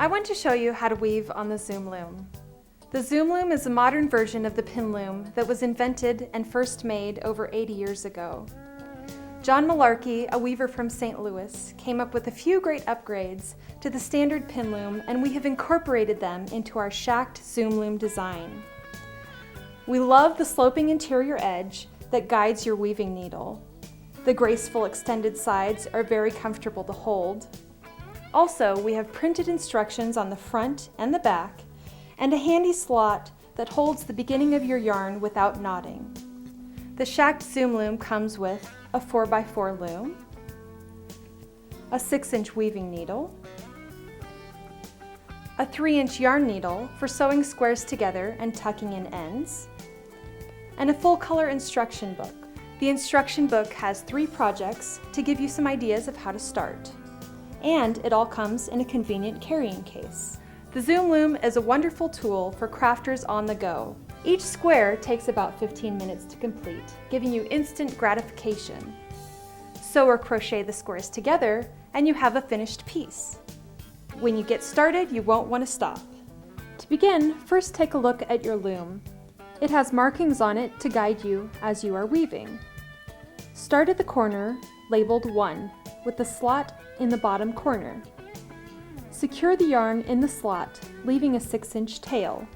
I want to show you how to weave on the Zoom Loom. The Zoom Loom is a modern version of the pin loom that was invented and first made over 80 years ago. John Malarkey, a weaver from St. Louis, came up with a few great upgrades to the standard pin loom, and we have incorporated them into our Schacht Zoom Loom design. We love the sloping interior edge that guides your weaving needle. The graceful extended sides are very comfortable to hold. Also, we have printed instructions on the front and the back, and a handy slot that holds the beginning of your yarn without knotting. The Schacht Zoom Loom comes with a 4x4 loom, a 6-inch weaving needle, a 3-inch yarn needle for sewing squares together and tucking in ends, and a full color instruction book. The instruction book has 3 projects to give you some ideas of how to start. And it all comes in a convenient carrying case. The Zoom Loom is a wonderful tool for crafters on the go. Each square takes about 15 minutes to complete, giving you instant gratification. Sew or crochet the squares together and you have a finished piece. When you get started, you won't want to stop. To begin, first take a look at your loom. It has markings on it to guide you as you are weaving. Start at the corner, labeled 1, with the slot in the bottom corner. Secure the yarn in the slot, leaving a 6-inch tail.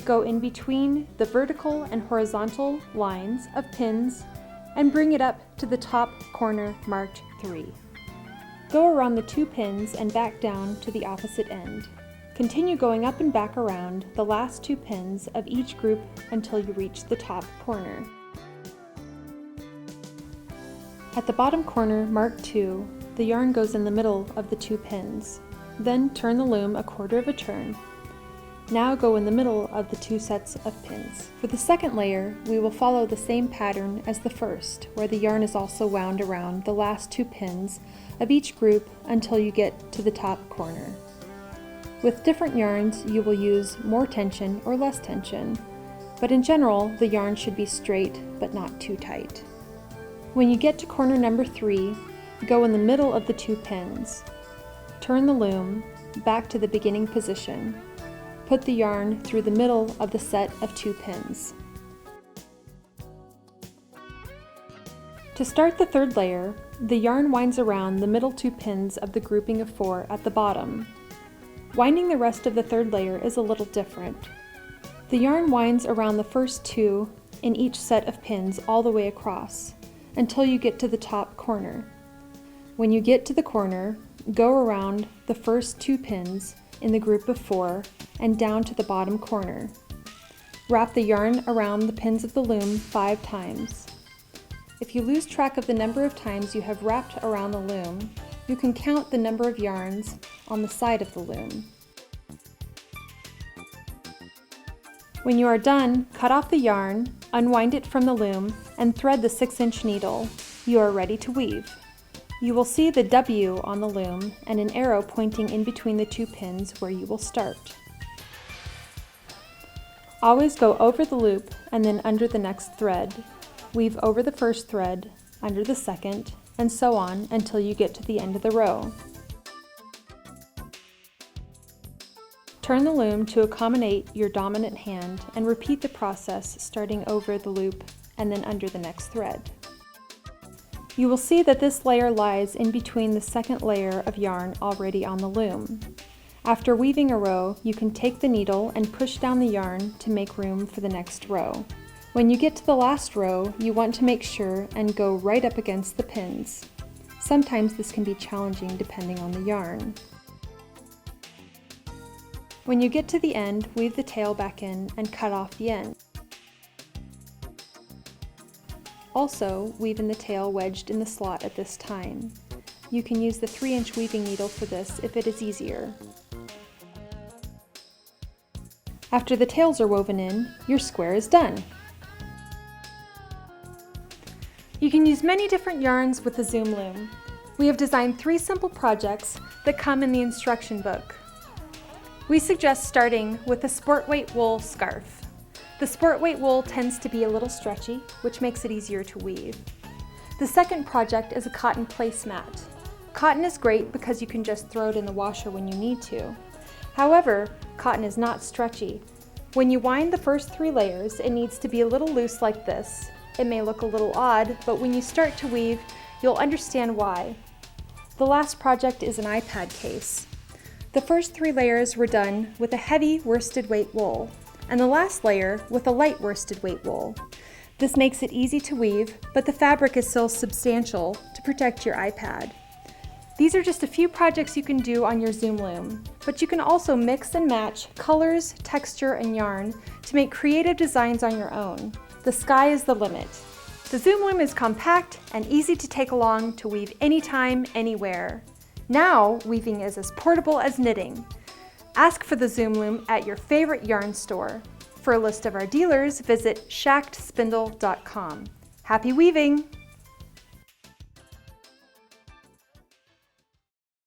Go in between the vertical and horizontal lines of pins and bring it up to the top corner marked 3. Go around the 2 pins and back down to the opposite end. Continue going up and back around the last 2 pins of each group until you reach the top corner. At the bottom corner marked 2, the yarn goes in the middle of the 2 pins. Then turn the loom a quarter of a turn. Now go in the middle of the 2 sets of pins. For the second layer, we will follow the same pattern as the first, where the yarn is also wound around the last 2 pins of each group until you get to the top corner. With different yarns, you will use more tension or less tension, but in general, the yarn should be straight but not too tight. When you get to corner number 3, go in the middle of the 2 pins. Turn the loom back to the beginning position. Put the yarn through the middle of the set of 2 pins. To start the third layer, the yarn winds around the middle 2 pins of the grouping of 4 at the bottom. Winding the rest of the third layer is a little different. The yarn winds around the first 2 in each set of pins all the way across, until you get to the top corner. When you get to the corner, go around the first 2 pins in the group of 4 and down to the bottom corner. Wrap the yarn around the pins of the loom 5 times. If you lose track of the number of times you have wrapped around the loom, you can count the number of yarns on the side of the loom. When you are done, cut off the yarn, unwind it from the loom, and thread the 6-inch needle. You are ready to weave. You will see the W on the loom and an arrow pointing in between the 2 pins where you will start. Always go over the loop and then under the next thread. Weave over the first thread, under the second, and so on until you get to the end of the row. Turn the loom to accommodate your dominant hand and repeat the process starting over the loop and then under the next thread. You will see that this layer lies in between the second layer of yarn already on the loom. After weaving a row, you can take the needle and push down the yarn to make room for the next row. When you get to the last row, you want to make sure and go right up against the pins. Sometimes this can be challenging depending on the yarn. When you get to the end, weave the tail back in and cut off the end. Also, weave in the tail wedged in the slot at this time. You can use the 3-inch weaving needle for this if it is easier. After the tails are woven in, your square is done. You can use many different yarns with the Zoom Loom. We have designed 3 simple projects that come in the instruction book. We suggest starting with a sport weight wool scarf. The sport weight wool tends to be a little stretchy, which makes it easier to weave. The second project is a cotton placemat. Cotton is great because you can just throw it in the washer when you need to. However, cotton is not stretchy. When you wind the first 3 layers, it needs to be a little loose like this. It may look a little odd, but when you start to weave, you'll understand why. The last project is an iPad case. The first 3 layers were done with a heavy worsted weight wool, and the last layer with a light worsted weight wool. This makes it easy to weave, but the fabric is still substantial to protect your iPad. These are just a few projects you can do on your Zoom Loom, but you can also mix and match colors, texture, and yarn to make creative designs on your own. The sky is the limit. The Zoom Loom is compact and easy to take along to weave anytime, anywhere. Now, weaving is as portable as knitting. Ask for the Zoom Loom at your favorite yarn store. For a list of our dealers, visit schachtspindle.com. Happy weaving!